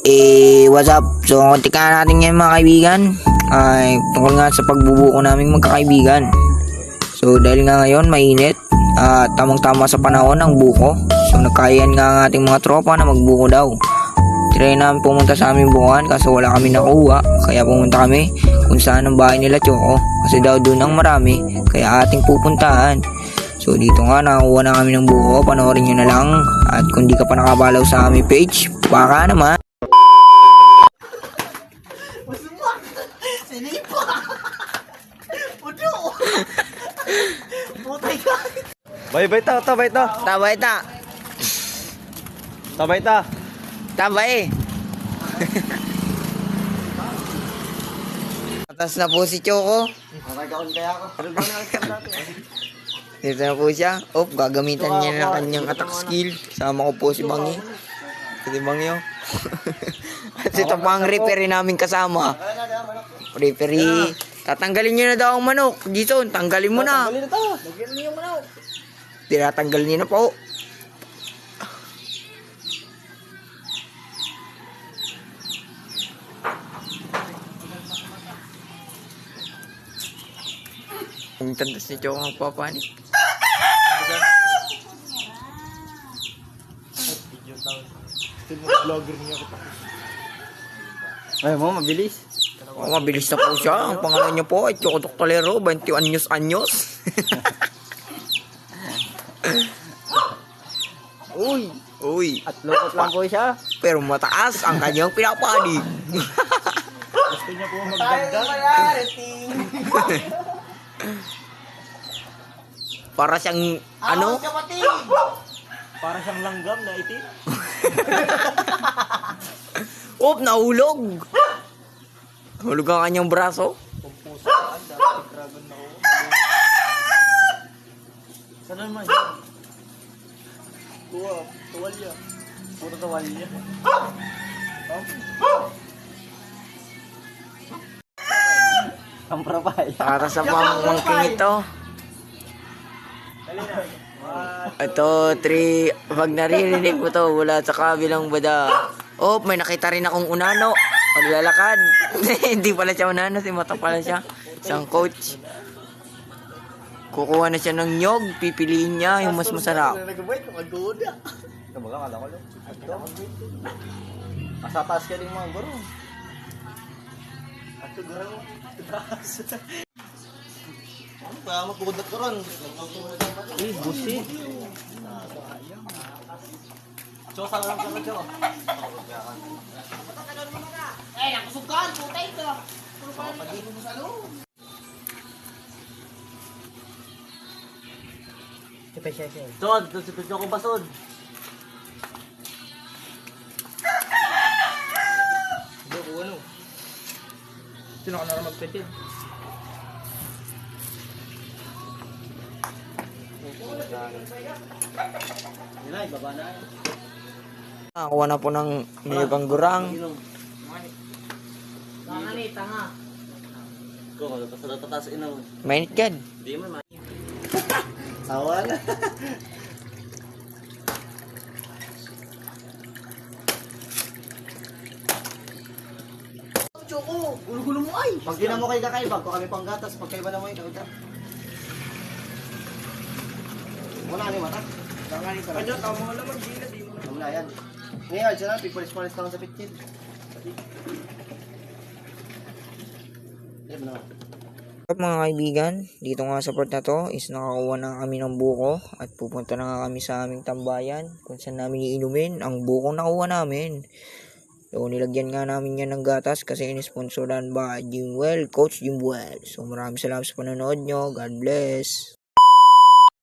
What's up? So, kontikan natin ngayon mga kaibigan. Ay, tungkol nga sa pagbubuko naming magkakaibigan. So, dahil nga ngayon mainit at tamang-tama sa panahon ng buko. So, nagkayan nga ang ating mga tropa na magbuko daw. Try namin pumunta sa aming bukuan kaso wala kami nakuha. Kaya pumunta kami kung saan ang bahay nila Choco. Kasi daw doon ang marami. Kaya ating pupuntahan. So dito nga nakakuha na kami ng buko. Panoorin nyo na lang. At kung di ka pa nakabalaw sa aming page, baka naman. Sinipa! Puno! Putay ka! Bay ta. Tabay ta. Tabay ta. Tabay. Atas na po si Choco. Nakagaon kaya ako. Ano ba nakagaon natin? Dito na po siya. Gagamitan niya ng kanyang attack skill. Sama ko po si Bangi. Si Bangi oh. At ito pa ang referee namin kasama. Referee. Tatanggalin niyo na daw ang manok. Jason, tanggalin mo na. Tanggalin na to! Lagyan niyo yung manaw! Tinatanggal niyo na po. Ang tandas ni Choco ang papanik. Vlogger niya ako. Ay mo, mabilis. Mabilis na po siya. Ang pangalan niya po ay Choco Doctolero, 21 anyos. Uy. At lukot lang po siya. Pero mataas ang kanyang pinapanig. Gusto niya po magdagdag. Para siyang, ano? Para siyang langgam na itim. Nahulog. Hulog ang kanyang braso. Pumpusaan, dati dragon na ako. Saan naman yan? Tuwalya. Puro tuwalya. Ang propay. Para sa pamangking ito. Ito, 3. Pag naririnig mo to, mula sa kabilang bada. May nakita rin akong unano. Maglalakad. Hindi pala siya unano, si Mata pala siya. Isang coach. Kukuha na siya ng nyog. Pipiliin niya yung mas masarap. Nagabay ko, magduda. Kabaga, kala ko lang. Asa taas ka din mga bro. At siguro, taas. Ano ba, magkukudat ko ron. Busi. Cho, saan lang ka Cho? Nakusukan, putay ka. Pagino mo sa loob. Sod, tusipid ko ba sod? Hindi ko ano. Sino ka na magpetid? Nilay, baba na. Kuha na po ng niyabang gurang. Tanga. Ko, tatas inaw. Mainit yan. Di man mainit. Awan. Choco, gulo-gulo mo ay. Pag di na mo kay kakaiba, ko kami pang gatas, pag kaiba na mo ikaw ka. Wala ni mata. Tanga ni sa. Kadyo tama mo lang magdila di mo. Wala yan. Ngayon, sila pipolis-polis lang sa pitkin. Yan na. Mga kaibigan, dito nga sa part na to is nakakuha na kami ng buko at pupunta na nga kami sa aming tambayan kung saan namin iinumin ang buko na nakuha namin. So nilagyan nga namin yan ng gatas kasi inisponsoran by Jimwell, Coach Jimwell. So maraming salamat sa panonood nyo. God bless.